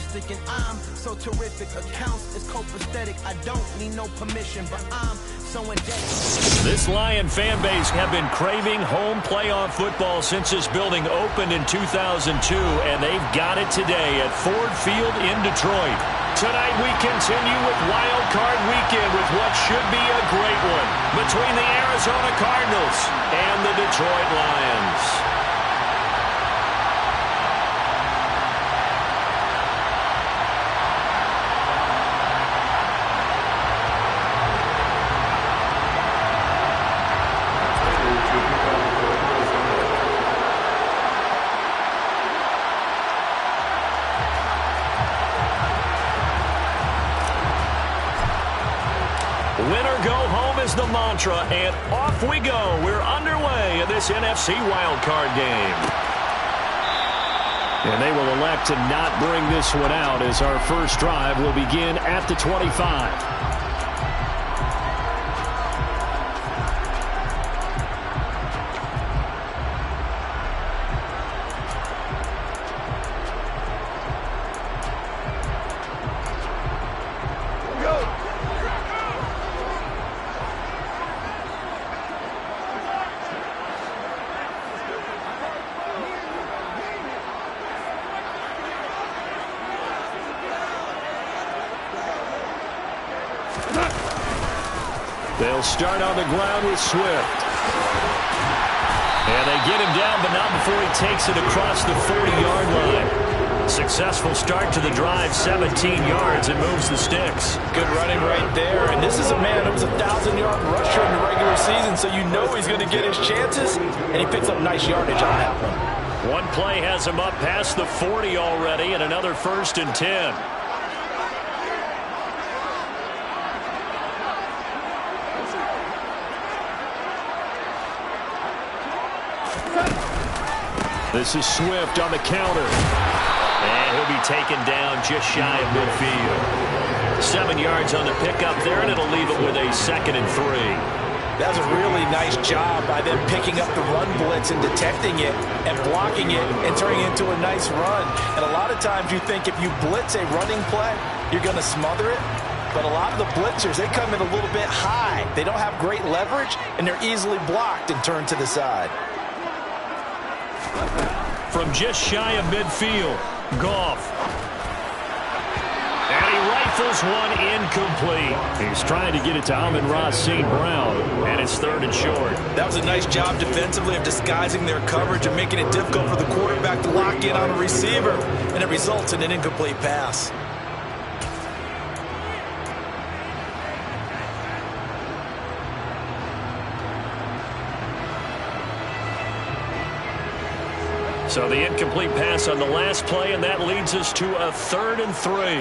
realistic, and I'm so terrific. Accounts is copacetic. I don't need no permission, but I'm so indebted. This Lion fan base have been craving home playoff football since this building opened in 2002, and they've got it today at Ford Field in Detroit. Tonight we continue with Wild Card Weekend with what should be a great one between the Arizona Cardinals and the Detroit Lions. Winner go home is the mantra, and off we go. We're underway in this NFC wildcard game. And they will elect to not bring this one out as our first drive will begin at the 25. They'll start on the ground with Swift. And they get him down, but not before he takes it across the 40-yard line. Successful start to the drive, 17 yards, and moves the sticks. Good running right there. And this is a man that was a 1,000-yard rusher in the regular season, so you know he's going to get his chances, and he picks up nice yardage on that one. One play has him up past the 40 already, and another 1st and 10. This is Swift on the counter. And he'll be taken down just shy of midfield. 7 yards on the pickup there, and it'll leave it with a 2nd and 3. That was a really nice job by them picking up the run blitz and detecting it and blocking it and turning it into a nice run. And a lot of times you think if you blitz a running play, you're going to smother it. But a lot of the blitzers, they come in a little bit high. They don't have great leverage, and they're easily blocked and turned to the side. From just shy of midfield, Goff. And he rifles one incomplete. He's trying to get it to Amon-Ra St. Brown, and it's 3rd and short. That was a nice job defensively of disguising their coverage and making it difficult for the quarterback to lock in on a receiver, and it results in an incomplete pass. So the incomplete pass on the last play, and that leads us to a 3rd and 3.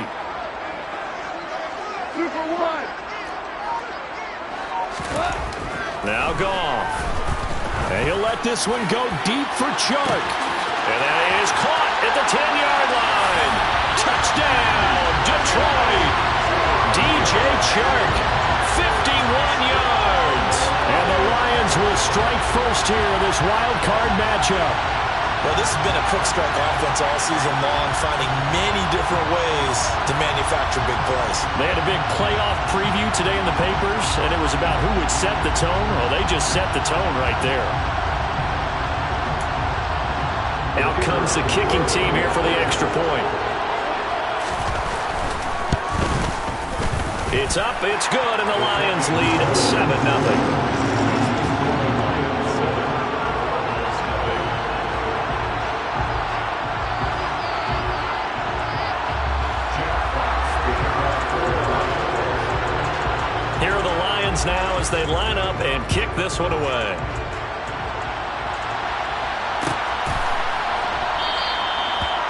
Now Goff. And he'll let this one go deep for Chark. And that is caught at the 10-yard line. Touchdown, Detroit. DJ Chark, 51 yards. And the Lions will strike first here in this wild card matchup. Well, this has been a quick strike offense all season long, finding many different ways to manufacture big plays. They had a big playoff preview today in the papers, and it was about who would set the tone. Well, they just set the tone right there. Out comes the kicking team here for the extra point. It's up, it's good, and the Lions lead 7-0. Now as they line up and kick this one away.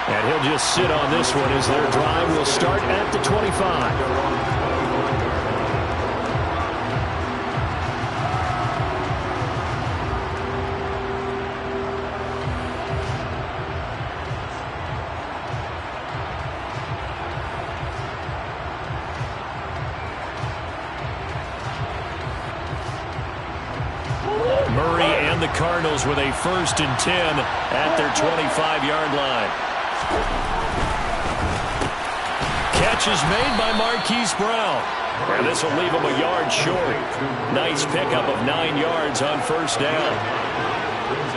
And he'll just sit on this one as their drive will start at the 25. The Cardinals with a 1st and 10 at their 25-yard line. catch is made by Marquise Brown. And this will leave him a yard short. Nice pickup of 9 yards on first down.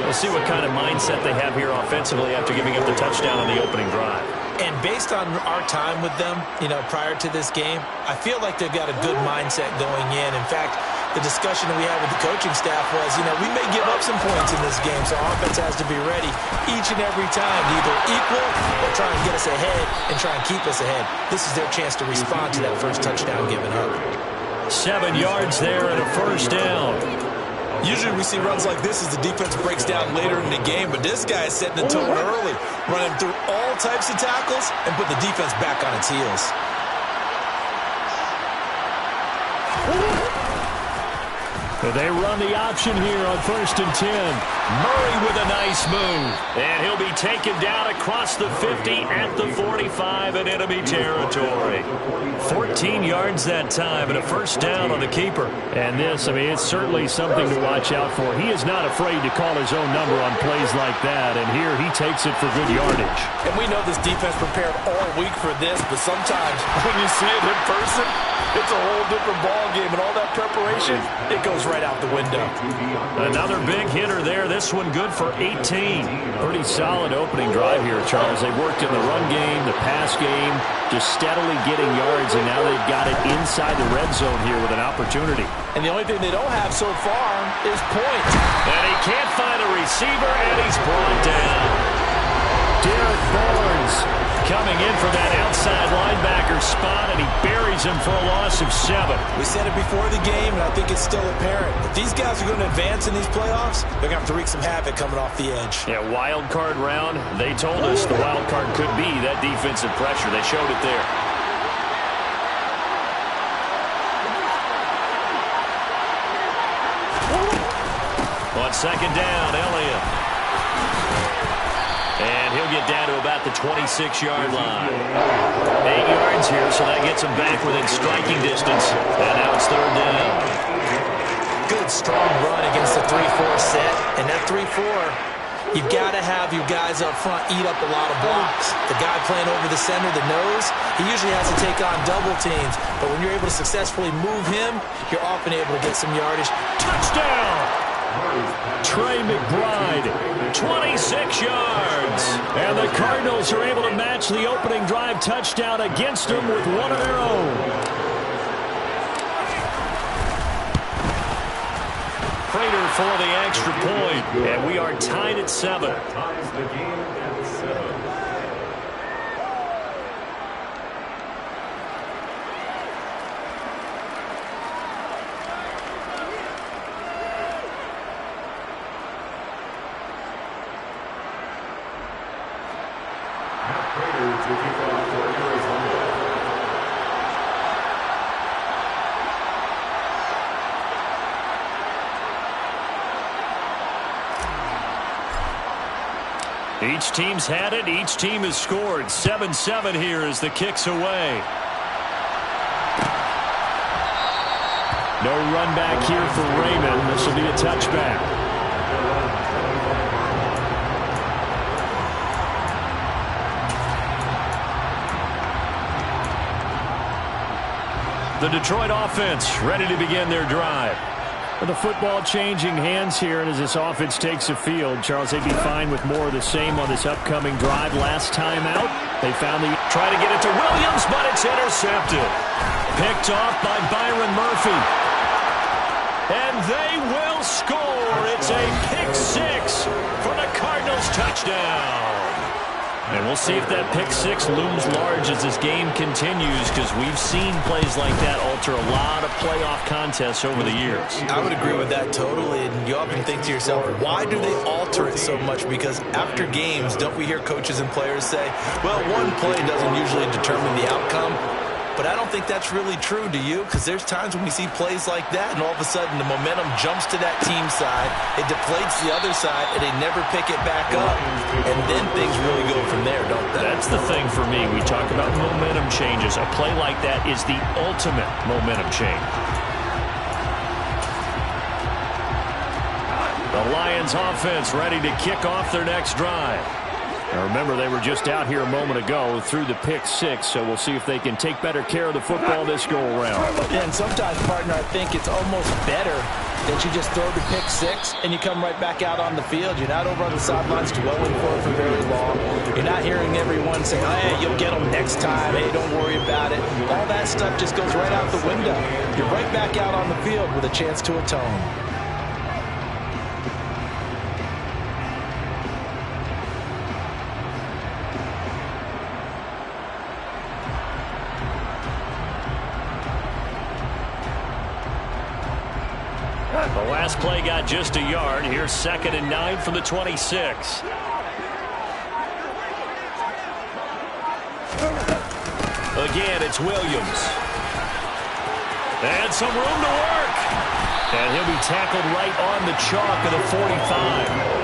We'll see what kind of mindset they have here offensively after giving up the touchdown on the opening drive. And based on our time with them, prior to this game, I feel like they've got a good mindset going in. In fact, the discussion that we had with the coaching staff was, we may give up some points in this game, so our offense has to be ready each and every time to either equal or try and get us ahead and try and keep us ahead. This is their chance to respond to that first touchdown given up. 7 yards there and a first down. Usually we see runs like this as the defense breaks down later in the game, but this guy is setting the tone early, running through all types of tackles and put the defense back on its heels. They run the option here on 1st and 10. Murray with a nice move. And he'll be taken down across the 50 at the 45 in enemy territory. 14 yards that time and a first down on the keeper. And this, it's certainly something to watch out for. He is not afraid to call his own number on plays like that. And here he takes it for good yardage. And we know this defense prepared all week for this, but sometimes when you see it in person, it's a whole different ball game, and all that preparation, it goes right out the window. Another big hitter there. This one good for 18. Pretty solid opening drive here, Charles. They worked in the run game, the pass game, just steadily getting yards, and now they've got it inside the red zone here with an opportunity. And the only thing they don't have so far is points. And he can't find a receiver, and he's brought down. Derek Barnes coming in for that outside linebacker spot, and he buries him for a loss of 7. We said it before the game, and I think it's still apparent. If these guys are going to advance in these playoffs, they're going to have to wreak some havoc coming off the edge. Yeah, wild card round. They told us the wild card could be that defensive pressure. They showed it there. On 2nd down, Elliott. And he'll get down to about the 26-yard line. 8 yards here, so that gets him back within striking distance. And now it's 3rd down. Good, strong run against the 3-4 set. And that 3-4, you've got to have your guys up front eat up a lot of blocks. The guy playing over the center, the nose, he usually has to take on double teams. But when you're able to successfully move him, you're often able to get some yardage. Touchdown! Trey McBride, 26 yards. And the Cardinals are able to match the opening drive touchdown against them with one of their own. Prater for the extra point. And we are tied at 7. Each team's had it. Each team has scored. 7-7 here as the kick's away. No run back here for Raymond. This will be a touchback. The Detroit offense ready to begin their drive. With the football changing hands here, and as this offense takes the field, Charles, they'd be fine with more of the same on this upcoming drive. Last time out, they found the try to get it to Williams, but it's intercepted. Picked off by Byron Murphy. And they will score. It's a pick 6 for the Cardinals touchdown. And we'll see if that pick 6 looms large as this game continues, because we've seen plays like that alter a lot of playoff contests over the years. I would agree with that totally. And you often think to yourself, why do they alter it so much? Because after games, don't we hear coaches and players say, well, one play doesn't usually determine the outcome. But I don't think that's really true, do you? Because there's times when we see plays like that, and all of a sudden the momentum jumps to that team side, it deflates the other side, and they never pick it back up. And then things really go from there, don't they? That's the thing for me. We talk about momentum changes. A play like that is the ultimate momentum change. The Lions offense ready to kick off their next drive. Now remember, they were just out here a moment ago through the pick six, so we'll see if they can take better care of the football this go-around. Yeah, and sometimes, partner, I think it's almost better that you just throw the pick six and you come right back out on the field. You're not over on the sidelines dwelling for very long. You're not hearing everyone say, oh, hey, you'll get them next time. Hey, don't worry about it. All that stuff just goes right out the window. You're right back out on the field with a chance to atone. The last play got just a yard. Here's 2nd and 9 from the 26. Again, it's Williams. And some room to work. And he'll be tackled right on the chalk of the 45.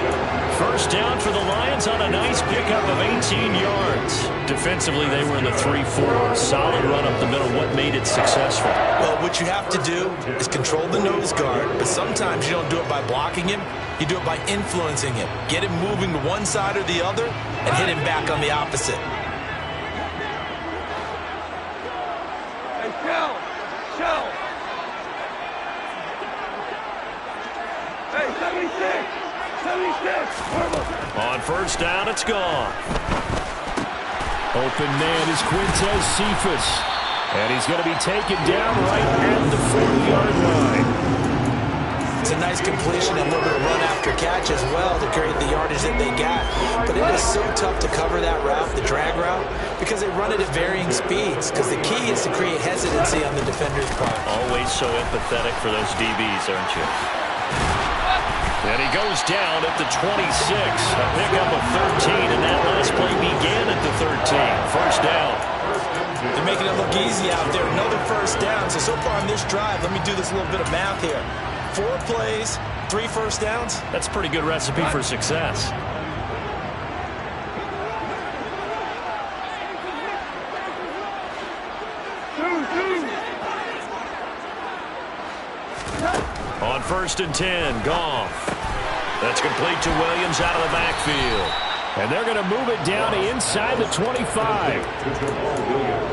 First down for the Lions on a nice pickup of 18 yards. Defensively, they were in the 3-4. Solid run up the middle. What made it successful? Well, what you have to do is control the nose guard, but sometimes you don't do it by blocking him. You do it by influencing him. Get him moving to one side or the other and hit him back on the opposite. Hey, Shell! Hey, 76! 76! On first down, it's gone. Open man is Quintez Cephas. And he's going to be taken down right at the 40-yard line. It's a nice completion and a little bit of run after catch as well to create the yardage that they got. But it is so tough to cover that route, the drag route, because they run it at varying speeds. Because the key is to create hesitancy on the defender's part. Always so empathetic for those DBs, aren't you? And he goes down at the 26. A pickup of 13, and that last play began at the 13. First down. They're making it look easy out there. Another first down. So far on this drive, let me do this little bit of math here. 4 plays, 3 first downs. That's a pretty good recipe for success. On 1st and 10, Goff. That's complete to Williams out of the backfield. And they're going to move it down inside the 25.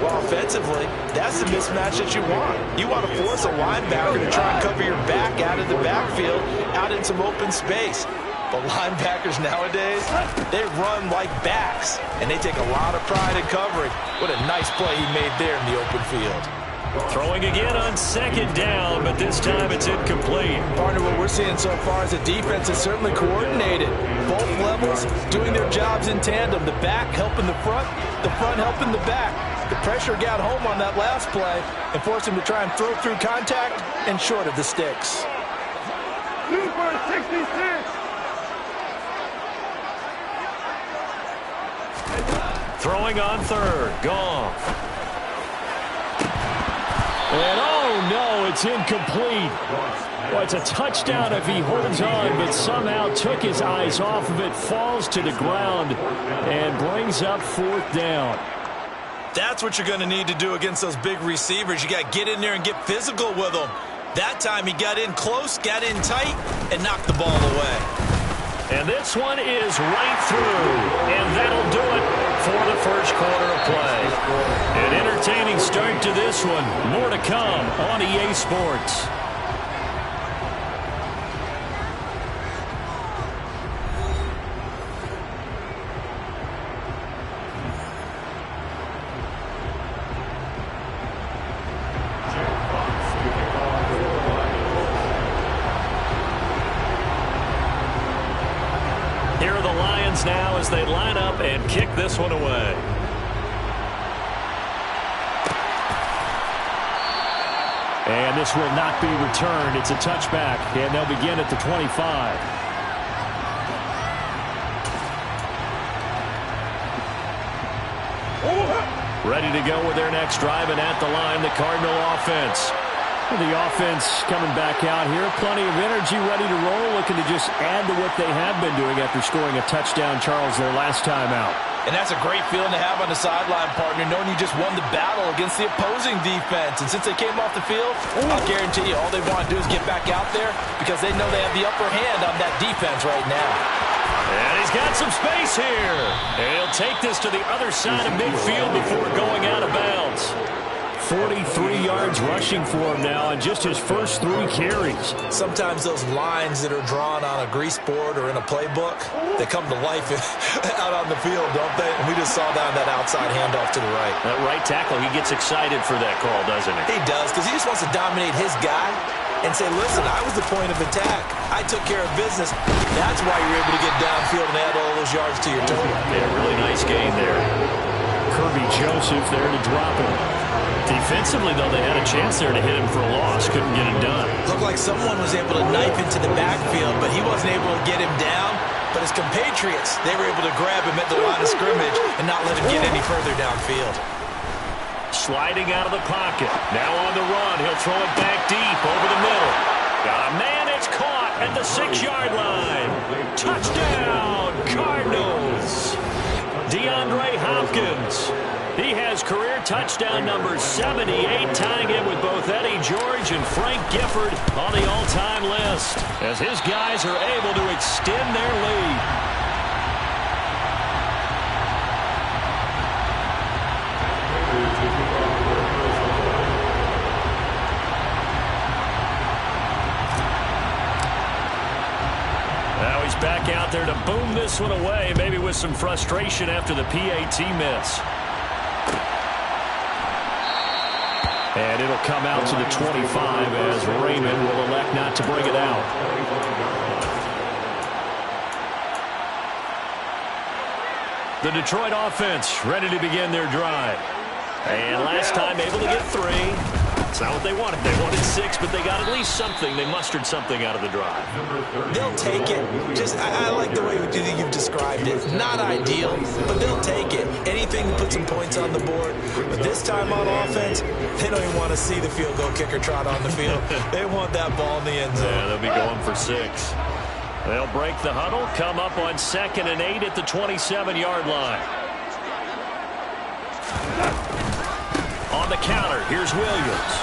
Well, offensively, that's the mismatch that you want. You want to force a linebacker to try and cover your back out of the backfield, out in some open space. But linebackers nowadays, they run like backs, and they take a lot of pride in covering. What a nice play he made there in the open field. Throwing again on 2nd down, but this time it's incomplete. Partner, what we're seeing so far is the defense is certainly coordinated. Both levels doing their jobs in tandem. The back helping the front helping the back. The pressure got home on that last play and forced him to try and throw through contact and short of the sticks. Super 66! Throwing on 3rd, Goff. And oh no, it's incomplete. Well, it's a touchdown if he holds on, but somehow took his eyes off of it, falls to the ground, and brings up 4th down. That's what you're going to need to do against those big receivers. You got to get in there and get physical with them. That time he got in close, got in tight, and knocked the ball away. And this one is right through, and that'll do it for the first quarter of play. An entertaining start to this one. More to come on EA Sports. Here are the Lions now as they line up and kick this one away. And this will not be returned. It's a touchback, and they'll begin at the 25. Ready to go with their next drive, and at the line, the Cardinal offense. The offense coming back out here. Plenty of energy, ready to roll, looking to just add to what they have been doing after scoring a touchdown, Charles, their last time out. And that's a great feeling to have on the sideline, partner, knowing you just won the battle against the opposing defense. And since they came off the field, I'll guarantee you all they want to do is get back out there because they know they have the upper hand on that defense right now. And he's got some space here. And he'll take this to the other side of midfield before going out of bounds. 43 yards rushing for him now on just his first 3 carries. Sometimes those lines that are drawn on a grease board or in a playbook, they come to life out on the field, don't they? And we just saw that on that outside handoff to the right. That right tackle, he gets excited for that call, doesn't he? He does, because he just wants to dominate his guy and say, listen, I was the point of attack. I took care of business. That's why you're able to get downfield and add all those yards to your total. Yeah, really nice game there. Kirby Joseph there to drop him. Defensively, though, they had a chance there to hit him for a loss. Couldn't get it done. Looked like someone was able to knife into the backfield, but he wasn't able to get him down. But his compatriots, they were able to grab him at the line of scrimmage and not let him get any further downfield. Sliding out of the pocket. Now on the run. He'll throw it back deep over the middle. Got a man. It's caught at the 6-yard line. Touchdown, Cardinals. DeAndre Hopkins. He has career touchdown number 78, tying it with both Eddie George and Frank Gifford on the all-time list, as his guys are able to extend their lead. Now he's back out there to boom this one away, maybe with some frustration after the PAT miss. And it'll come out to the 25 as Raymond will elect not to bring it out. The Detroit offense ready to begin their drive. And last time able to get 3. It's not what they wanted. They wanted 6, but they got at least something. They mustered something out of the drive. They'll take it. I like the way you've described it. Not ideal, but they'll take it. Anything to put some points on the board. But this time on offense, they don't even want to see the field goal kicker trot on the field. They want that ball in the end zone. Yeah, they'll be going for 6. They'll break the huddle, come up on 2nd and 8 at the 27-yard line. On the counter, here's Williams.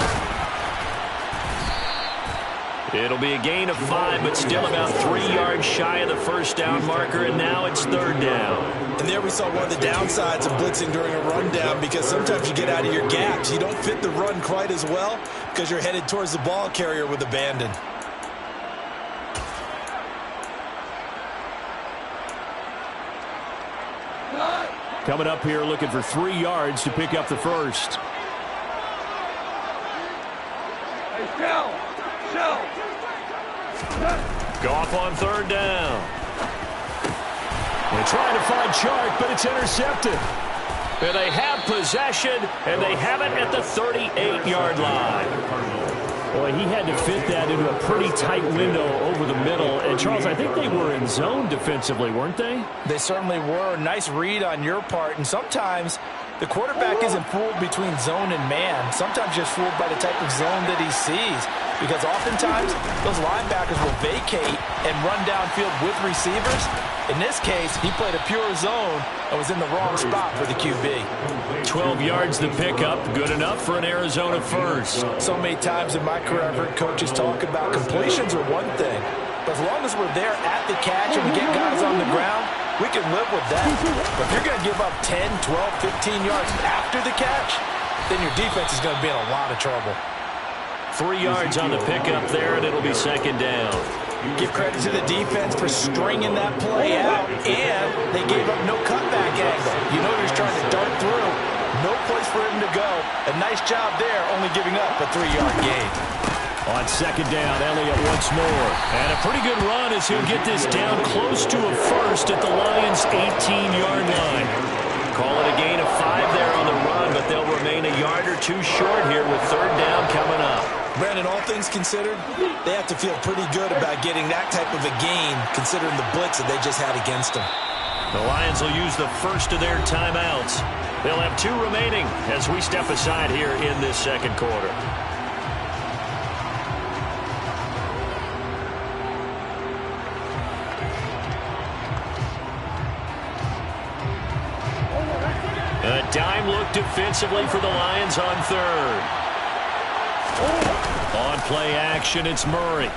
It'll be a gain of 5, but still about 3 yards shy of the first down marker, and now it's 3rd down. And there we saw one of the downsides of blitzing during a rundown, because sometimes you get out of your gaps. You don't fit the run quite as well because you're headed towards the ball carrier with abandon. Coming up here looking for 3 yards to pick up the first. Goff on 3rd down. They're trying to find Chark, but it's intercepted. And they have possession, and they have it at the 38-yard line. Boy, he had to fit that into a pretty tight window over the middle. And, Charles, I think they were in zone defensively, weren't they? They certainly were. Nice read on your part. And sometimes the quarterback isn't fooled between zone and man. Sometimes just fooled by the type of zone that he sees. Because oftentimes, those linebackers will vacate and run downfield with receivers. In this case, he played a pure zone and was in the wrong spot for the QB. 12 yards to pick up. Good enough for an Arizona first. So many times in my career, I've heard coaches talk about completions are one thing. But as long as we're there at the catch and we get guys on the ground, we can live with that. But if you're going to give up 10, 12, 15 yards after the catch, then your defense is going to be in a lot of trouble. 3 yards on the pickup there, and it'll be 2nd down. Give credit to the defense for stringing that play out, and they gave up no cutback angle. You know he was trying to dart through. No place for him to go. A nice job there, only giving up a 3-yard gain. On 2nd down, Elliott once more. And a pretty good run as he'll get this down close to a first at the Lions' 18-yard line. Call it a gain of 5 there on the run, but they'll remain a yard or 2 short here with 3rd down coming up. Brandon, all things considered, they have to feel pretty good about getting that type of a gain, considering the blitz that they just had against them. The Lions will use the first of their timeouts. They'll have 2 remaining as we step aside here in this 2nd quarter. A dime look defensively for the Lions on 3rd. On play action, it's Murray.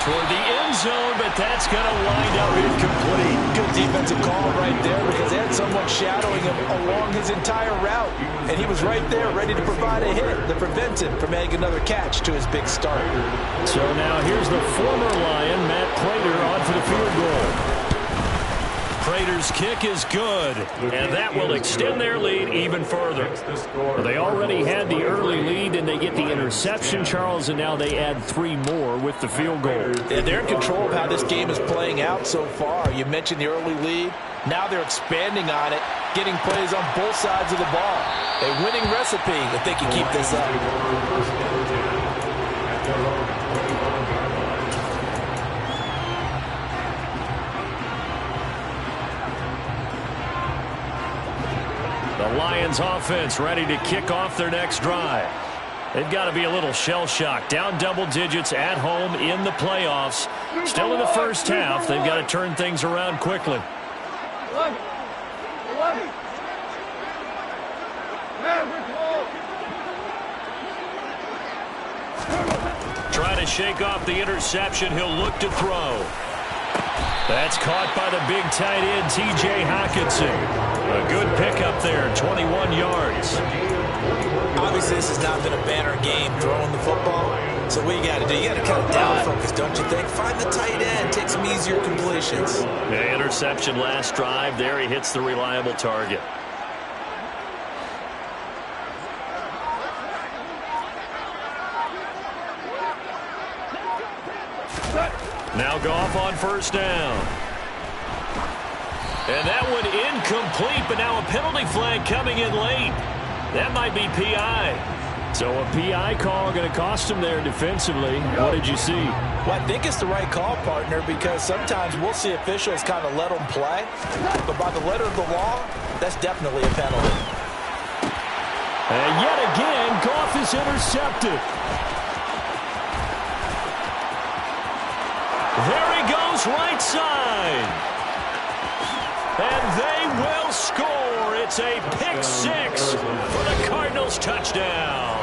toward the end zone, but that's going to wind up incomplete. Good defensive call right there because they had someone shadowing him along his entire route. And he was right there ready to provide a hit that prevents him from adding another catch to his big start. So now here's the former Lion, Matt Prater, on for the field goal. Prater's kick is good, and that will extend their lead even further. They already had the early lead, and they get the interception, Charles, and now they add 3 more with the field goal. Yeah, they're in control of how this game is playing out so far. You mentioned the early lead. Now they're expanding on it, getting plays on both sides of the ball. A winning recipe if they can keep this up. The Lions offense ready to kick off their next drive. They've got to be a little shell-shocked. Down double digits at home in the playoffs. Still in the first half. They've got to turn things around quickly. 11. Trying to shake off the interception. He'll look to throw. That's caught by the big tight end, T.J. Hockenson. A good pickup there, 21 yards. Obviously, this has not been a banner game throwing the football. So what you got to do, you got to kind of down focus, don't you think? Find the tight end, take some easier completions. The interception last drive. There he hits the reliable target. Now Goff on first down. And that one incomplete, but now a penalty flag coming in late. That might be PI. So a PI call going to cost him there defensively. What did you see? Well, I think it's the right call, partner, because sometimes we'll see officials kind of let them play. But by the letter of the law, that's definitely a penalty. And yet again, Goff is intercepted. There he goes, right side. And they will score. It's a pick six for the Cardinals touchdown.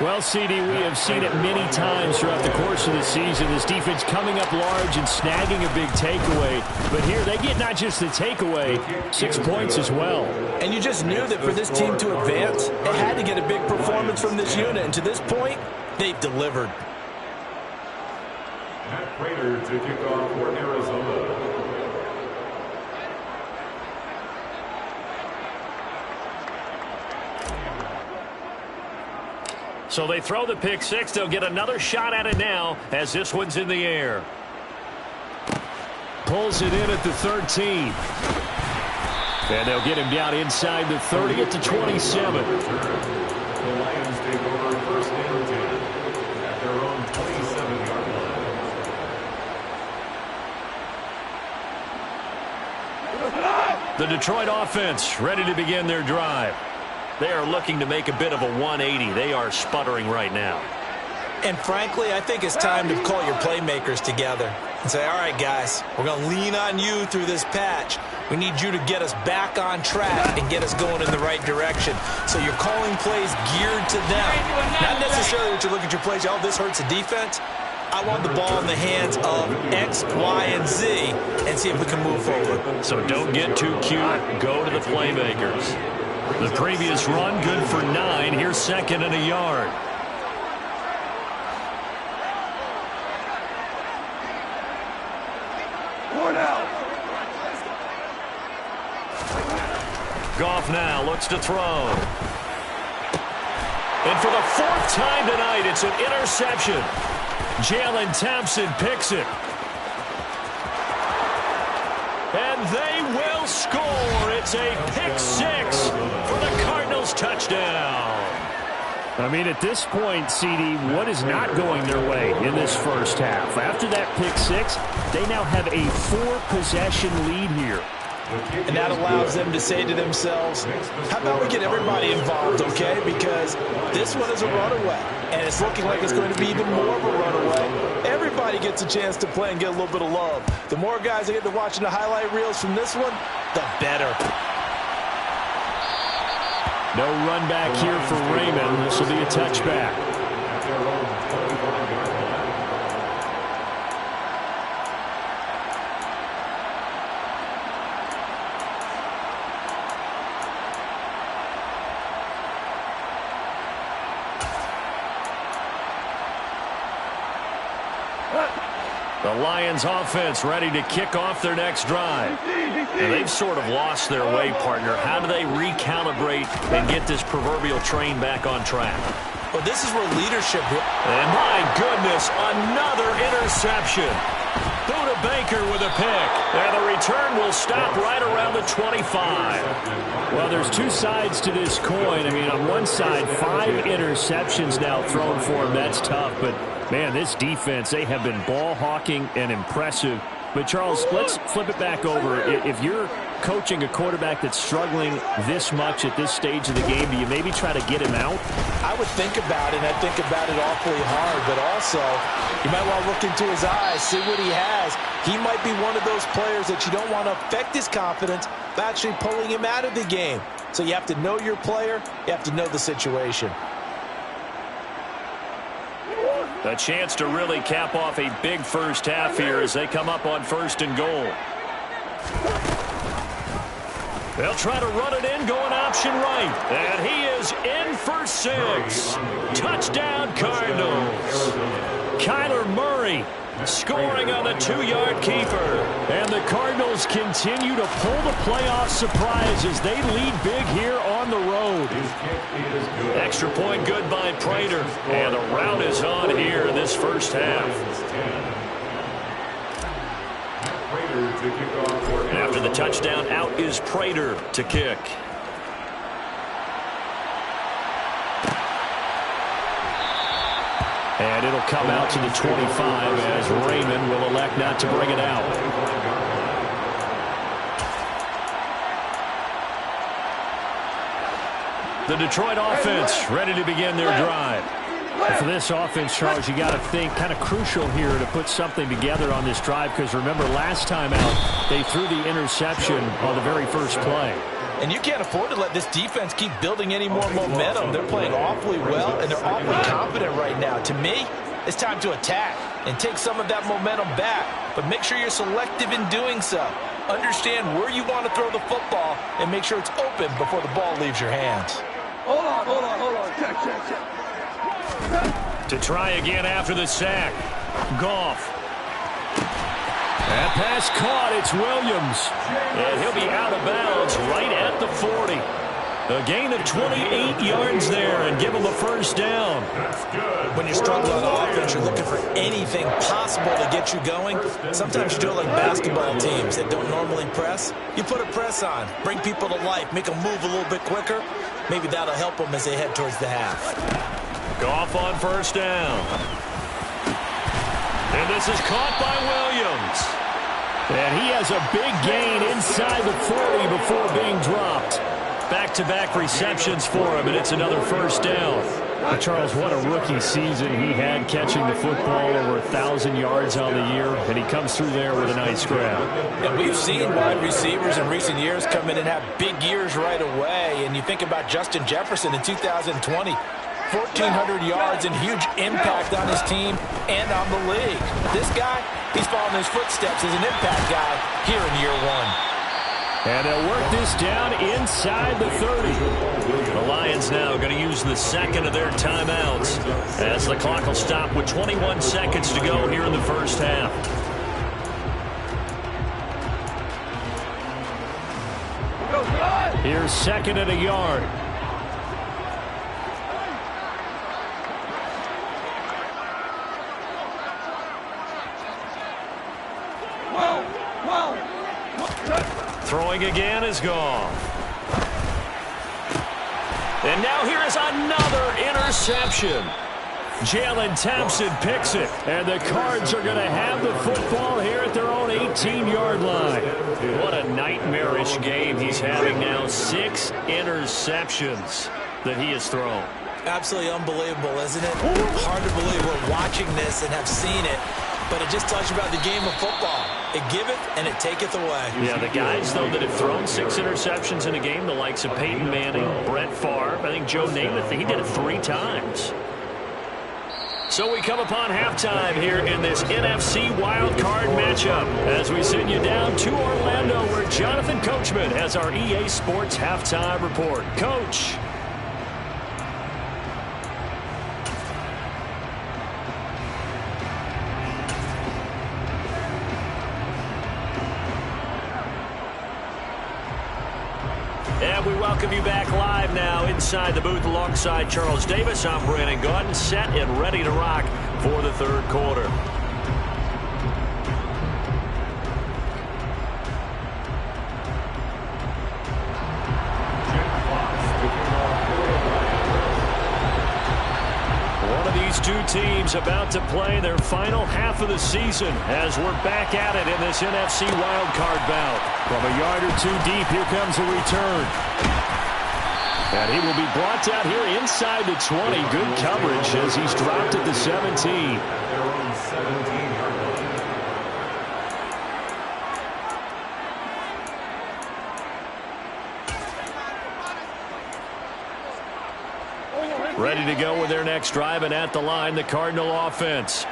Well, CD, we have seen it many times throughout the course of the season. This defense coming up large and snagging a big takeaway. But here they get not just the takeaway, 6 points as well. And you just knew that for this team to advance, it had to get a big performance from this unit. And to this point, they've delivered. Matt Prater to kick off for Arizona. So they throw the pick six. They'll get another shot at it now as this one's in the air. Pulls it in at the 13. And they'll get him down inside the 30 at the 27. The Lions take over first and 10 at their own 27-yard line. The Detroit offense ready to begin their drive. They are looking to make a bit of a 180. They are sputtering right now. And frankly, I think it's time to call your playmakers together and say, all right, guys, we're going to lean on you through this patch. We need you to get us back on track and get us going in the right direction. So you're calling plays geared to them. Not necessarily that you look at your plays, oh, this hurts the defense. I want the ball in the hands of X, Y, and Z and see if we can move forward. So don't get too cute. Go to the playmakers. The previous run, good for 9. Here's second and a yard. Goff now looks to throw. And for the 4th time tonight, it's an interception. Jalen Thompson picks it. And they will score. It's a pick six for the Cardinals touchdown. I mean, at this point, CD, what is not going their way in this first half? After that pick six, they now have a 4-possession lead here. And that allows them to say to themselves, how about we get everybody involved, okay? Because this one is a runaway, and it's looking like it's going to be even more of a runaway. Everybody gets a chance to play and get a little bit of love. The more guys that get to watching the highlight reels from this one, the better. No run back here for Raymond. This will be a touchback. The Lions offense ready to kick off their next drive. And they've sort of lost their way, partner. How do they recalibrate and get this proverbial train back on track? Well, this is where leadership... And my goodness, another interception. Buda Baker with a pick. And the return will stop right around the 25. Well, there's two sides to this coin. I mean, on one side, 5 interceptions now thrown for him. That's tough. But, man, this defense, they have been ball hawking and impressive. But, Charles, let's flip it back over. If you're coaching a quarterback that's struggling this much at this stage of the game, do you maybe try to get him out? I would think about it, and I think about it awfully hard. But also, you might want to look into his eyes, see what he has. He might be one of those players that you don't want to affect his confidence by actually pulling him out of the game. So you have to know your player. You have to know the situation. A chance to really cap off a big first half here as they come up on 1st and goal. They'll try to run it in, going option right. And he is in for 6. Touchdown, Cardinals. Kyler Murray scoring on the 2-yard keeper. And the Cardinals continue to pull the playoff surprise as they lead big here on the road. Extra point good by Prater. And the route is on here in this first half. After the touchdown, out is Prater to kick. And it'll come out to the 25 as Raymond will elect not to bring it out. The Detroit offense ready to begin their drive. For this offense, Charles, you got to think kind of crucial here to put something together on this drive because remember last time out they threw the interception on the very first play. And you can't afford to let this defense keep building any more momentum. They're playing awfully well, and they're awfully confident right now. To me, it's time to attack and take some of that momentum back. But make sure you're selective in doing so. Understand where you want to throw the football and make sure it's open before the ball leaves your hands. Hold on. Check. To try again after the sack. Goff. That pass caught. It's Williams. And he'll be out of bounds right at the 40. A gain of 28 yards there and give him a first down. When you're struggling on offense, you're looking for anything possible to get you going. Sometimes you do it like basketball teams that don't normally press. You put a press on, bring people to life, make them move a little bit quicker. Maybe that'll help them as they head towards the half. Goff on first down. And this is caught by Williams. And he has a big gain inside the 40 before being dropped. Back-to-back receptions for him, and it's another first down. But Charles, what a rookie season he had catching the football, over 1,000 yards on the year, and he comes through there with a nice grab. And we've seen wide receivers in recent years come in and have big years right away. And you think about Justin Jefferson in 2020, 1,400 yards and huge impact on his team and on the league. This guy, he's following his footsteps as an impact guy here in year 1. And they'll work this down inside the 30. The Lions now going to use the second of their timeouts as the clock will stop with 21 seconds to go here in the first half. Here's 2nd and a yard. Throwing again is Goff. And now here is another interception. Jalen Thompson picks it. And the Cards are going to have the football here at their own 18-yard line. What a nightmarish game he's having now. 6 interceptions that he has thrown. Absolutely unbelievable, isn't it? Hard to believe we're watching this and have seen it. But it just tells you about the game of football. It giveth and it taketh away. Yeah, the guys, though, that have thrown 6 interceptions in a game, the likes of Peyton Manning, Brett Favre, I think Joe Namath, he did it 3 times. So we come upon halftime here in this NFC wildcard matchup as we send you down to Orlando where Jonathan Coachman has our EA Sports halftime report. Coach. And we welcome you back live now inside the booth alongside Charles Davis. I'm Brandon Gaudin, set and ready to rock for the third quarter. One of these two teams about to play their final half of the season as we're back at it in this NFC wildcard bout. From a yard or two deep, here comes a return. And he will be brought down here inside the 20. Good coverage as he's dropped at the 17. Ready to go with their next drive, and at the line, the Cardinal offense.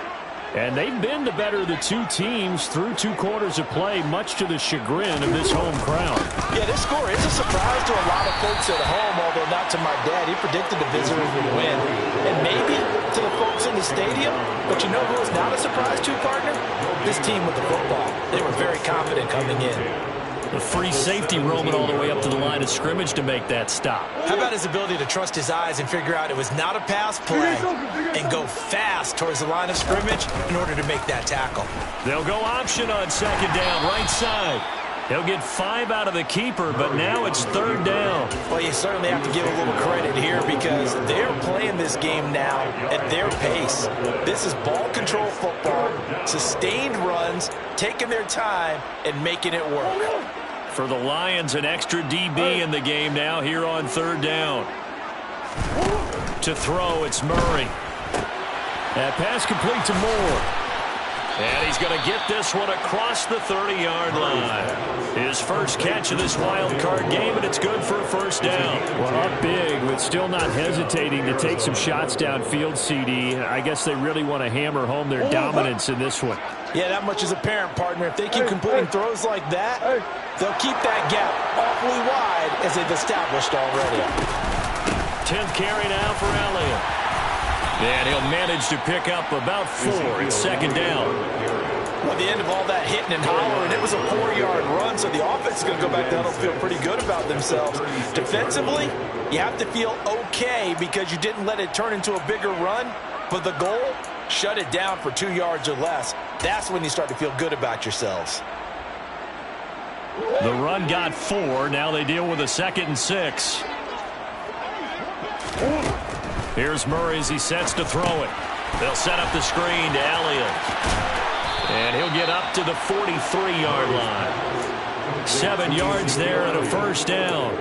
And they've been the better of the two teams through 2 quarters of play, much to the chagrin of this home crowd. Yeah, this score is a surprise to a lot of folks at home, although not to my dad. He predicted the visitors would win. And maybe to the folks in the stadium. But you know who is not a surprise to, partner? This team with the football. They were very confident coming in. The free safety roaming all the way up to the line of scrimmage to make that stop. How about his ability to trust his eyes and figure out it was not a pass play and go fast towards the line of scrimmage in order to make that tackle? They'll go option on second down, right side. He'll get 5 out of the keeper, but now it's third down. Well, you certainly have to give a little credit here because they're playing this game now at their pace. This is ball control football, sustained runs, taking their time and making it work. For the Lions, an extra DB in the game now here on third down. To throw, it's Murray. That pass complete to Moore. And he's going to get this one across the 30-yard line. His first catch of this wild card game, and it's good for a first down. Well, up big, but still not hesitating to take some shots downfield, CD. I guess they really want to hammer home their dominance in this one. Yeah, that much is apparent, partner. If they keep completing throws like that, they'll keep that gap awfully wide as they've established already. 10th carry now for Elliott. And he'll manage to pick up about 4 in second down. Well, at the end of all that hitting and hollering, it was a 4-yard run, so the offense is going to go back down and feel pretty good about themselves. Defensively, you have to feel okay because you didn't let it turn into a bigger run, but the goal, shut it down for 2 yards or less. That's when you start to feel good about yourselves. The run got 4. Now they deal with a 2nd and 6. Here's Murray as he sets to throw it. They'll set up the screen to Elliott. And he'll get up to the 43-yard line. 7 yards there and a first down.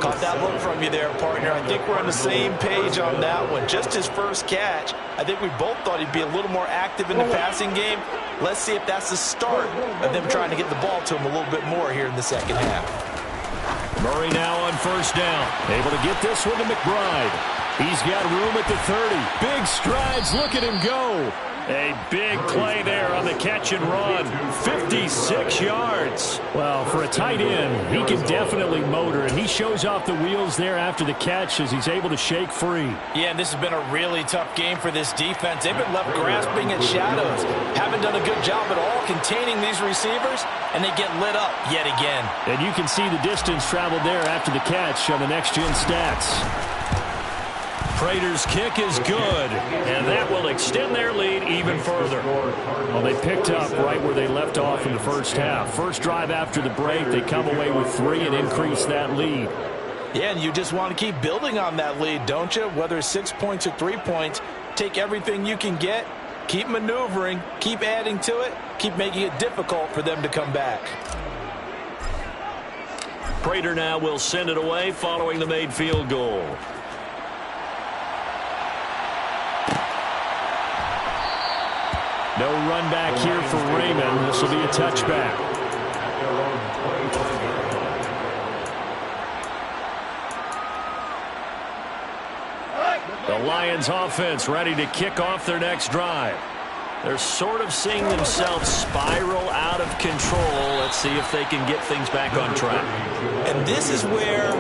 Caught that look from you there, partner. I think we're on the same page on that one. Just his first catch. I think we both thought he'd be a little more active in the passing game. Let's see if that's the start of them trying to get the ball to him a little bit more here in the second half. Murray now on first down. Able to get this one to McBride. He's got room at the 30. Big strides. Look at him go. A big play there on the catch and run. 56 yards. Well, for a tight end, he can definitely motor, and he shows off the wheels there after the catch as he's able to shake free. Yeah, and this has been a really tough game for this defense. They've been left grasping at shadows. Haven't done a good job at all containing these receivers, and they get lit up yet again. And you can see the distance traveled there after the catch on the next-gen stats. Prater's kick is good, and that will extend their lead even further. Well, they picked up right where they left off in the first half. First drive after the break, they come away with 3 and increase that lead. Yeah, and you just want to keep building on that lead, don't you? Whether it's 6 points or 3 points, take everything you can get, keep maneuvering, keep adding to it, keep making it difficult for them to come back. Prater now will send it away following the made field goal. No run back here for Raymond. This will be a touchback. The Lions offense ready to kick off their next drive. They're sort of seeing themselves spiral out of control. Let's see if they can get things back on track. And this is where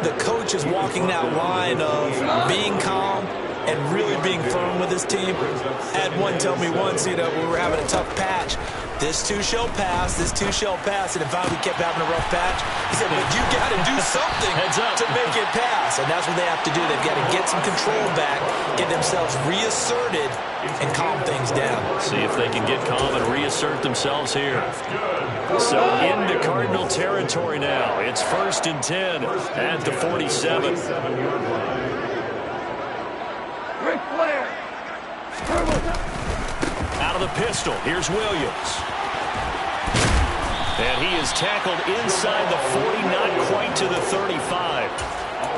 the coach is walking that line of being calm and really being firm with his team. I had one tell me once, we were having a tough patch. This too shall pass. This too shall pass. And if finally kept having a rough patch, he said, but you got to do something to make it pass. And that's what they have to do. They've got to get some control back, get themselves reasserted, and calm things down. See if they can get calm and reassert themselves here. So into Cardinal territory now. It's 1st and 10 at the 47. Ric Flair. Out of the pistol, here's Williams. And he is tackled inside the 40, not quite to the 35.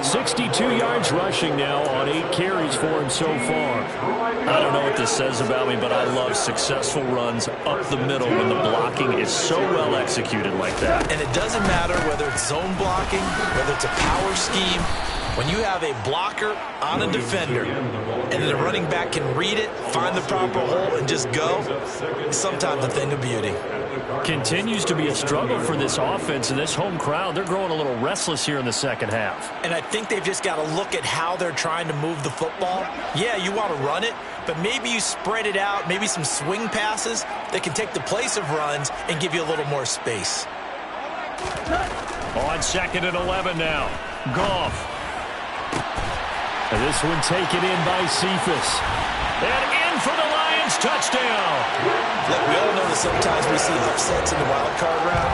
62 yards rushing now on 8 carries for him so far. I don't know what this says about me, but I love successful runs up the middle when the blocking is so well executed like that. And it doesn't matter whether it's zone blocking, whether it's a power scheme. When you have a blocker on a defender and then the running back can read it, find the proper hole, and just go, it's sometimes a thing of beauty. Continues to be a struggle for this offense and this home crowd. They're growing a little restless here in the second half. And I think they've just got to look at how they're trying to move the football. Yeah, you want to run it, but maybe you spread it out, maybe some swing passes that can take the place of runs and give you a little more space. On 2nd and 11 now. Goff. And this one taken in by Cephas. And in for the Lions touchdown. Look, we all know that sometimes we see upsets in the wild card round,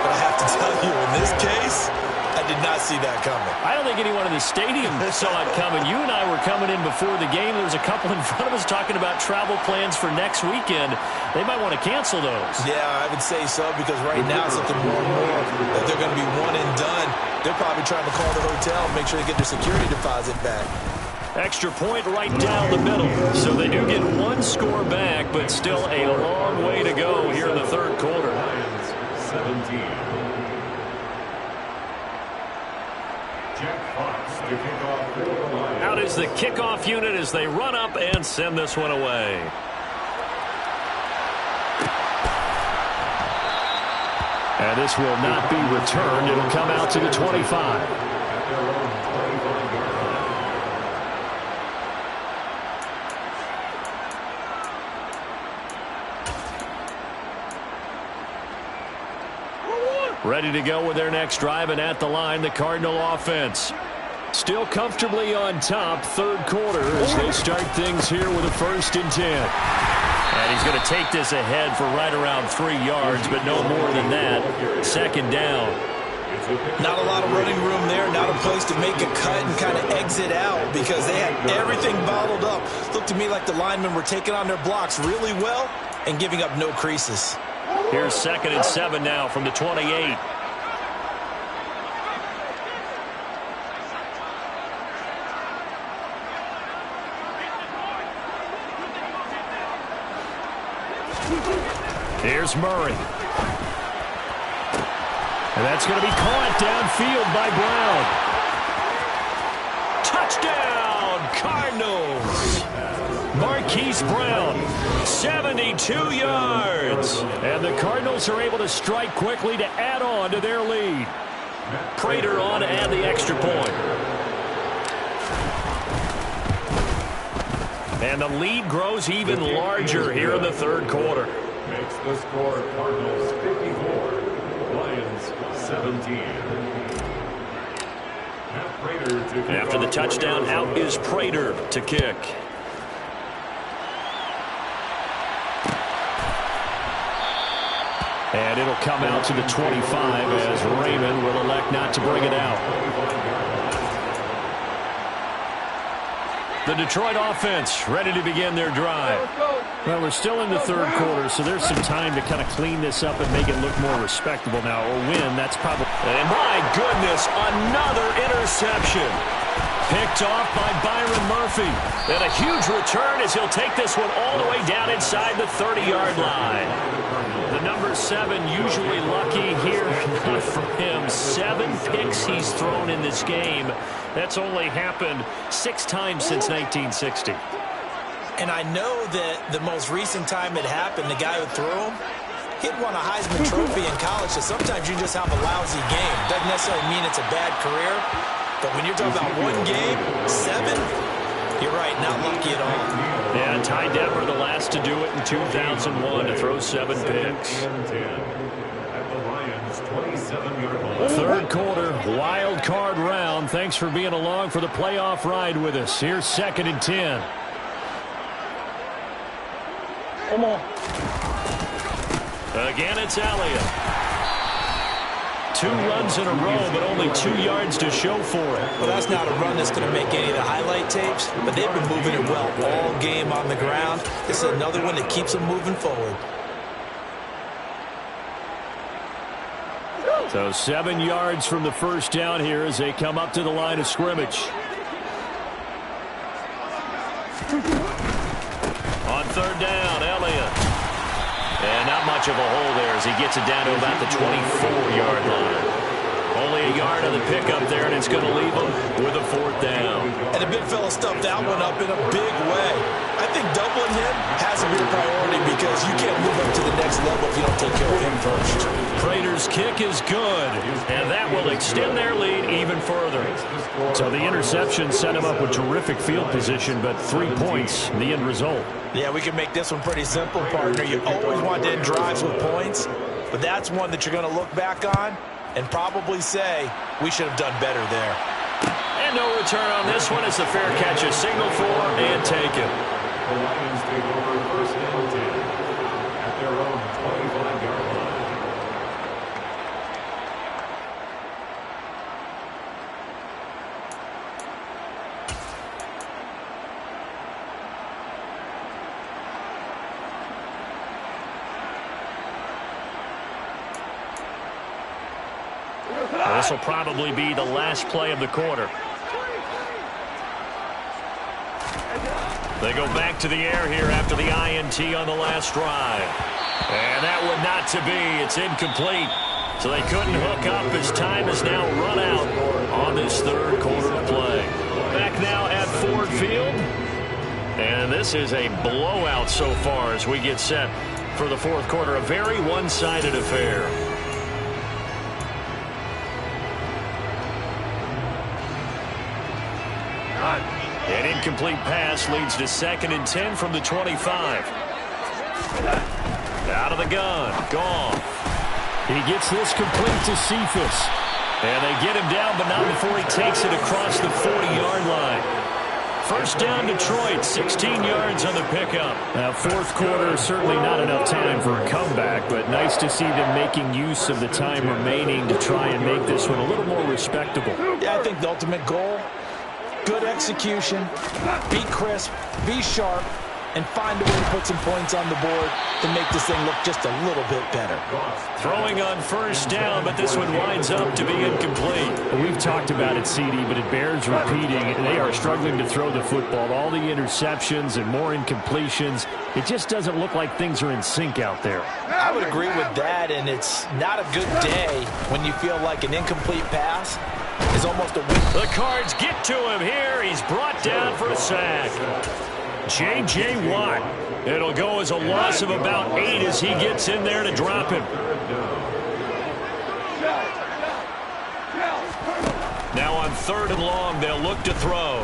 but I have to tell you, in this case, I did not see that coming. I don't think anyone in the stadium saw it coming. You and I were coming in before the game. There was a couple in front of us talking about travel plans for next weekend. They might want to cancel those. Yeah, I would say so, because right now it's something more and more that they're going to be one and done. They're probably trying to call the hotel and make sure they get their security deposit back. Extra point right down the middle. So they do get one score back, but still a long way to go here in the third quarter. 17. Jack Fox to kick off for the Lions. Out is the kickoff unit as they run up and send this one away. And this will not be returned. It'll come out to the 25. Ready to go with their next drive, and at the line, the Cardinal offense. Still comfortably on top, third quarter, as they start things here with a 1st and 10. And he's going to take this ahead for right around 3 yards, but no more than that. 2nd down. Not a lot of running room there, not a place to make a cut and kind of exit out because they had everything bottled up. Looked to me like the linemen were taking on their blocks really well and giving up no creases. Here's 2nd and 7 now from the 28. Here's Murray. And that's going to be caught downfield by Brown. Touchdown, Cardinals. Marquise Brown, 72 yards. And the Cardinals are able to strike quickly to add on to their lead. Prater on to add the extra point. And the lead grows even larger here in the third quarter. Makes the score Cardinals 54, Lions 17. After the touchdown, out is Prater to kick. And it'll come out to the 25 as Raymond will elect not to bring it out. The Detroit offense ready to begin their drive. Well, we're still in the third quarter, so there's some time to kind of clean this up and make it look more respectable now. Or win, that's probably... And my goodness, another interception. Picked off by Byron Murphy. And a huge return as he'll take this one all the way down inside the 30-yard line. The number 7 usually lucky here. Not for him. 7 picks he's thrown in this game. That's only happened 6 times since 1960. And I know that the most recent time it happened, the guy who threw him, he'd won a Heisman Trophy in college, so sometimes you just have a lousy game. Doesn't necessarily mean it's a bad career, but when you're talking about one game, 7, You're right, not lucky at all. Yeah, Ty Detmer, the last to do it in 2001 to throw 7 picks. Third quarter, wild card round. Thanks for being along for the playoff ride with us. Here's 2nd and 10. Come on. Again, it's Elliott. 2 runs in a row, but only 2 yards to show for it. Well, that's not a run that's going to make any of the highlight tapes, but they've been moving it well all game on the ground. This is another one that keeps them moving forward. So 7 yards from the first down here as they come up to the line of scrimmage. On 3rd down, Elliott. And not much of a hole there as he gets it down to about the 24-yard line. Only a yard on the pickup there, and it's going to leave him with a 4th down. And the big fella stuffed that one up in a big way. I think doubling him has to be a priority because you can't move up to the next level if you don't take care of him first. Prater's kick is good, and that will extend their lead even further. So the interception set him up with terrific field position, but 3 points, the end result. Yeah, we can make this one pretty simple, partner. You always want to end drives with points, but that's one that you're going to look back on and probably say, we should have done better there. And no return on this one as the fair catch is signaled for and taken. The Lions take over 1st and 10 at their own 25-yard line. This will probably be the last play of the quarter. They go back to the air here after the INT on the last drive. And that one not to be. It's incomplete. So they couldn't hook up as time has now run out on this 3rd quarter of play. Back now at Ford Field. And this is a blowout so far as we get set for the 4th quarter. A very one-sided affair. An incomplete pass leads to 2nd and 10 from the 25. Out of the gun. Gone. He gets this complete to Cephas. And they get him down, but not before he takes it across the 40-yard line. First down, Detroit, 16 yards on the pickup. Now, 4th quarter, certainly not enough time for a comeback, but nice to see them making use of the time remaining to try and make this one a little more respectable. Yeah, I think the ultimate goal, good execution, be crisp, be sharp, and find a way to put some points on the board to make this thing look just a little bit better. Throwing on first down, but this one winds up to be incomplete. We've talked about it, CD, but it bears repeating. They are struggling to throw the football. All the interceptions and more incompletions. It just doesn't look like things are in sync out there. I would agree with that, and it's not a good day when you feel like an incomplete pass is almost a win. The Cards get to him here. He's brought down for a sack. J.J. Watt. It'll go as a loss of about 8 as he gets in there to drop him. Now on 3rd and long, they'll look to throw.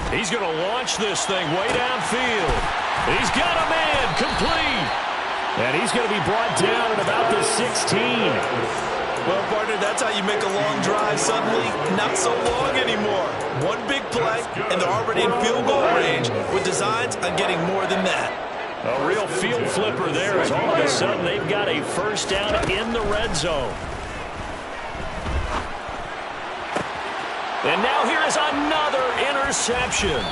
He's going to launch this thing way downfield. He's got a man complete. And he's going to be brought down at about the 16. Well, partner, that's how you make a long drive suddenly not so long anymore. One big play, and they're already in field goal range with designs on getting more than that. A real field flipper there as all of a sudden they've got a first down in the red zone. And now here is another interception.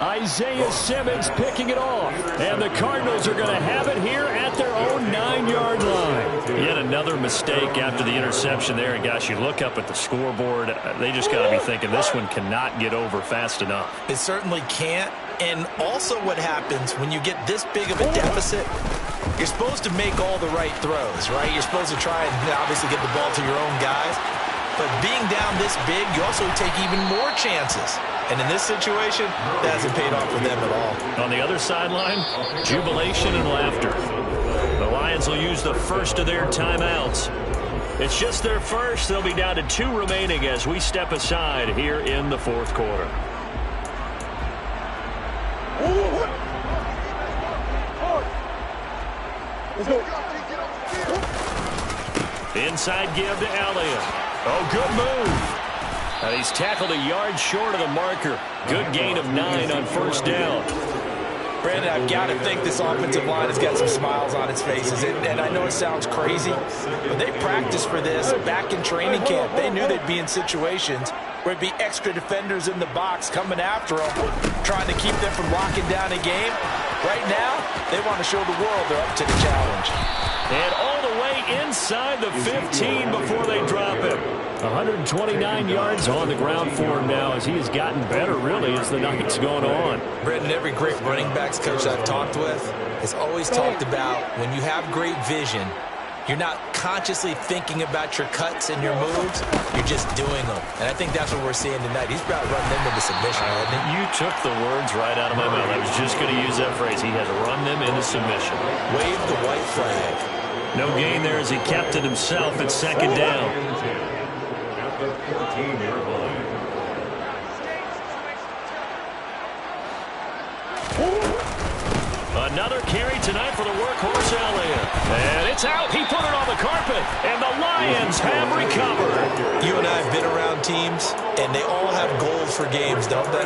Isaiah Simmons picking it off. And the Cardinals are going to have it here at their own 9-yard line. Yet another mistake after the interception there. And gosh, you look up at the scoreboard, they just got to be thinking this one cannot get over fast enough. It certainly can't. And also what happens when you get this big of a deficit, you're supposed to make all the right throws, right? You're supposed to try and obviously get the ball to your own guys. But being down this big, you also take even more chances. And in this situation, that hasn't paid off for them at all. On the other sideline, jubilation and laughter. The Lions will use the first of their timeouts. It's just their first. They'll be down to 2 remaining as we step aside here in the 4th quarter. Inside give to Elliott. Oh, good move. He's tackled a yard short of the marker. Good gain of 9 on first down. Brandon, I've got to think this offensive line has got some smiles on its faces. And I know it sounds crazy, but they practiced for this back in training camp. They knew they'd be in situations where it'd be extra defenders in the box coming after them, trying to keep them from locking down a game. Right now, they want to show the world they're up to the challenge. And all the way inside the 15 before they drop him. 129 yards on the ground for him now as he has gotten better, really, as the night's going on. Brendan, every great running backs coach I've talked with has always talked about when you have great vision, you're not consciously thinking about your cuts and your moves, you're just doing them. And I think that's what we're seeing tonight. He's about running them into submission, hasn't he? You took the words right out of my mouth. I was just going to use that phrase. He has run them into submission. Wave the white flag. No gain there as he kept it himself at second down. At the 14-yard line. Another carry tonight for the workhorse Elliott. And it's out. He put it on the carpet. And the Lions have recovered. You and I have been around teams, and they all have goals for games, don't they?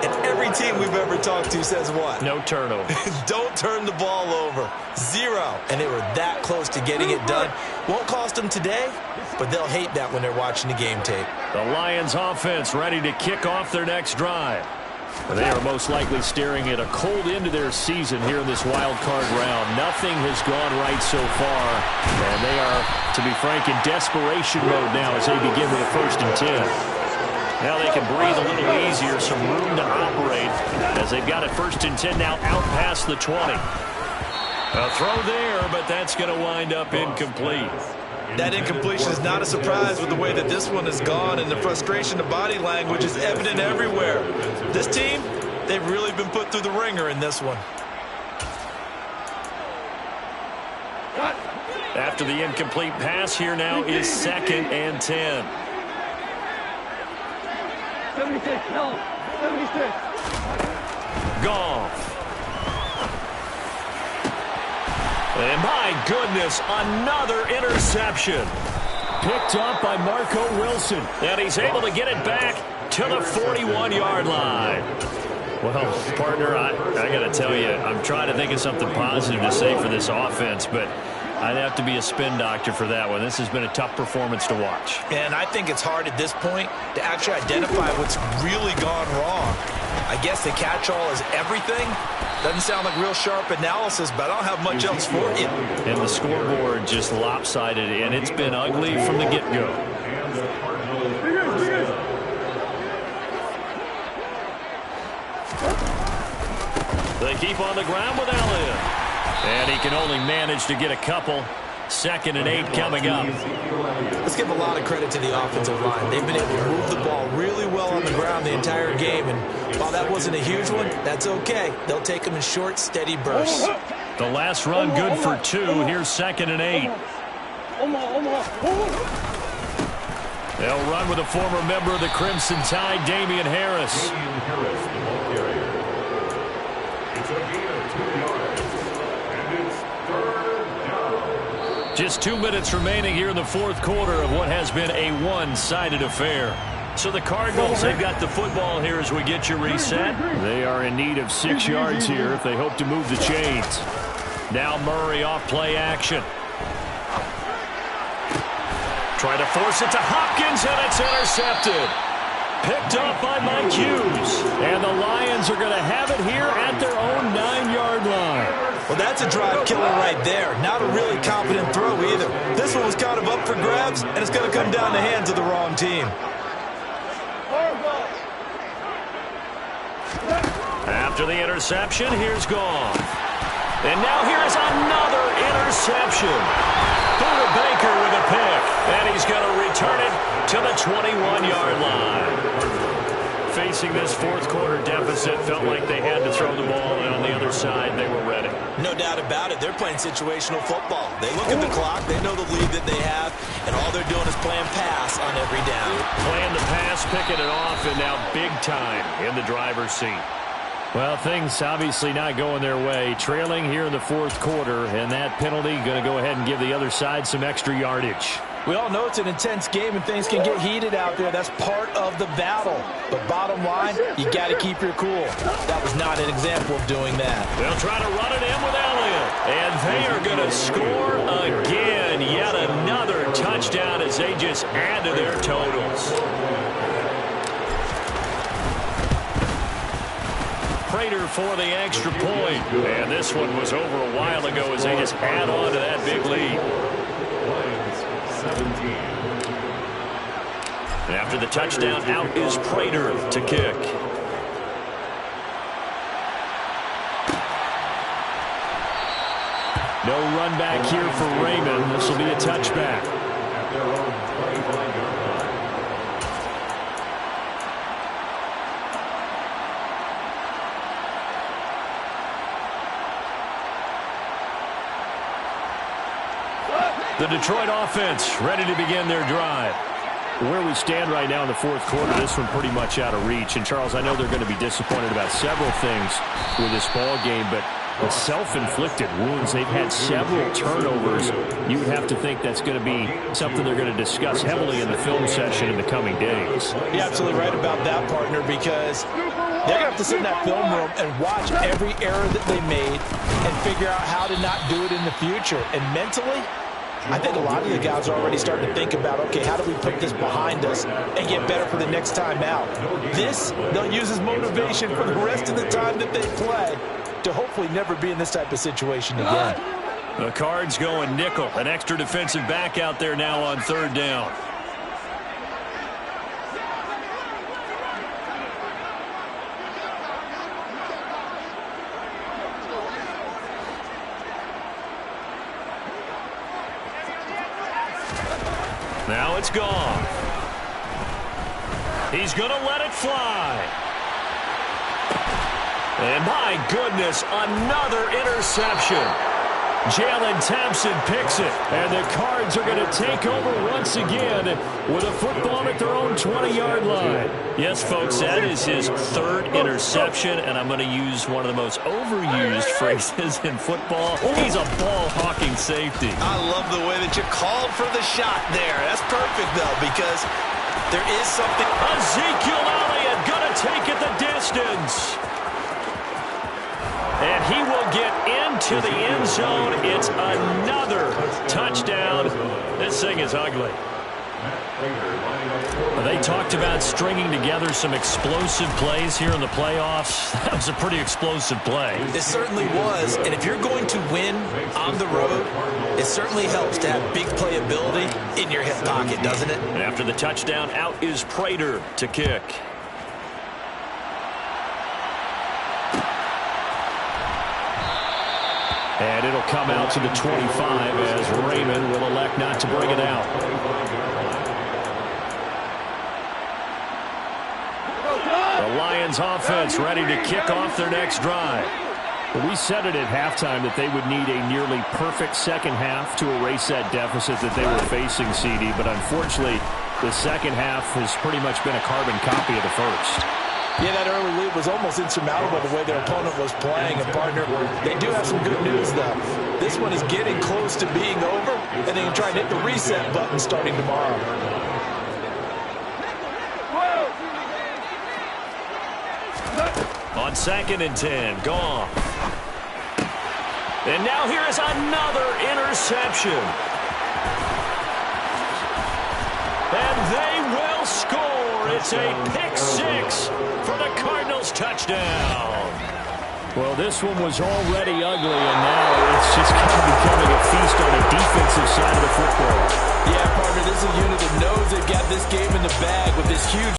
And every team we've ever talked to says what? No turnover. Don't turn the ball over. 0. And they were that close to getting it done. Won't cost them today, but they'll hate that when they're watching the game tape. The Lions offense ready to kick off their next drive. They are most likely staring at a cold end to their season here in this wild card round. Nothing has gone right so far, and they are, to be frank, in desperation mode now as they begin with a 1st and 10. Now they can breathe a little easier, some room to operate as they've got a 1st and 10 now out past the 20. A throw there, but that's going to wind up incomplete. That incompletion is not a surprise with the way that this one has gone, and the frustration of body language is evident everywhere. This team, they've really been put through the ringer in this one. After the incomplete pass, here now is 2nd and 10. 76, no, 76. Goff. And my goodness, another interception. Picked up by Marco Wilson. And he's able to get it back to the 41-yard line. Well, partner, I got to tell you, I'm trying to think of something positive to say for this offense, but I'd have to be a spin doctor for that one. This has been a tough performance to watch. And I think it's hard at this point to actually identify what's really gone wrong. I guess the catch-all is everything. Doesn't sound like real sharp analysis, but I don't have much else for you. And the scoreboard just lopsided, and it's been ugly from the get-go. They keep on the ground with Elliott. And he can only manage to get a couple. 2nd and 8 coming up. Let's give a lot of credit to the offensive line. They've been able to move the ball really well on the ground the entire game. And while that wasn't a huge one, that's okay. They'll take them in short, steady bursts. The last run good for 2. Here's 2nd and 8. They'll run with a former member of the Crimson Tide, Damian Harris. It's a gain of 2 yards. And it's 3rd down. Just 2 minutes remaining here in the 4th quarter of what has been a one-sided affair. So the Cardinals, they've got the football here as we get you reset. They are in need of 6 yards here if they hope to move the chains. Now Murray off play action. Try to force it to Hopkins, and it's intercepted. Picked up by Mike Hughes. And the Lions are going to have it here at their own 9-yard line. Well, that's a drive killer right there. Not a really confident throw either. This one was kind of up for grabs, and it's going to come down the hands of the wrong team. After the interception, here's Goff. And now here's another interception. Buda Baker with a pick. And he's going to return it to the 21-yard line. Facing this 4th quarter deficit, felt like they had to throw the ball, and on the other side, they were ready. No doubt about it. They're playing situational football. They look at the clock. They know the lead that they have, and all they're doing is playing pass on every down. Playing the pass, picking it off, and now big time in the driver's seat. Well, things obviously not going their way. Trailing here in the fourth quarter, and that penalty going to go ahead and give the other side some extra yardage. We all know it's an intense game and things can get heated out there. That's part of the battle. But bottom line, you got to keep your cool. That was not an example of doing that. They'll try to run it in with Elliott. And they are going to score again. Yet another touchdown as they just add to their totals. Prater for the extra point. And this one was over a while ago as they just add on to that big lead. Lions 17. And after the touchdown, out is Prater to kick. No run back here for Raymond. This will be a touchback. At their own 25-yard line. The Detroit offense ready to begin their drive. Where we stand right now in the fourth quarter, this one pretty much out of reach. And, Charles, I know they're going to be disappointed about several things with this ball game, but self-inflicted wounds. They've had several turnovers. You would have to think that's going to be something they're going to discuss heavily in the film session in the coming days. You're absolutely right about that, partner, because they're going to have to sit in that film room and watch every error that they made and figure out how to not do it in the future. And mentally, I think a lot of the guys are already starting to think about, okay, how do we put this behind us and get better for the next time out? This, they'll use as motivation for the rest of the time that they play to hopefully never be in this type of situation again. The Cards going nickel. An extra defensive back out there now on third down. Now it's gone. He's going to let it fly. And my goodness, another interception. Jalen Thompson picks it. And the Cards are going to take over once again with a football at their own 20-yard line. Yes, folks, that is his third interception, and I'm going to use one of the most overused phrases in football. He's a ball-hawking safety. I love the way that you called for the shot there. That's perfect, though, because there is something. Ezekiel Elliott going to take it the distance. And he will get into the end zone. It's another touchdown. This thing is ugly. They talked about stringing together some explosive plays here in the playoffs. That was a pretty explosive play. It certainly was. And if you're going to win on the road, it certainly helps to have big playability in your hip pocket, doesn't it? And after the touchdown, out is Prater to kick. And it'll come out to the 25 as Raymond will elect not to bring it out. The Lions offense ready to kick off their next drive. We said it at halftime that they would need a nearly perfect second half to erase that deficit that they were facing, CD. But unfortunately, the second half has pretty much been a carbon copy of the first. Yeah, that early lead was almost insurmountable the way their opponent was playing. And, partner, they do have some good news, though. This one is getting close to being over, and they can try and hit the reset button starting tomorrow. On 2nd and 10, gone. And now here is another interception. And they will score. It's a pick six for the Cardinals touchdown. Well, this one was already ugly, and now it's just kind of becoming a feast on the defensive side of the football. Yeah, partner, this is a unit that knows they've got this game in the bag with this huge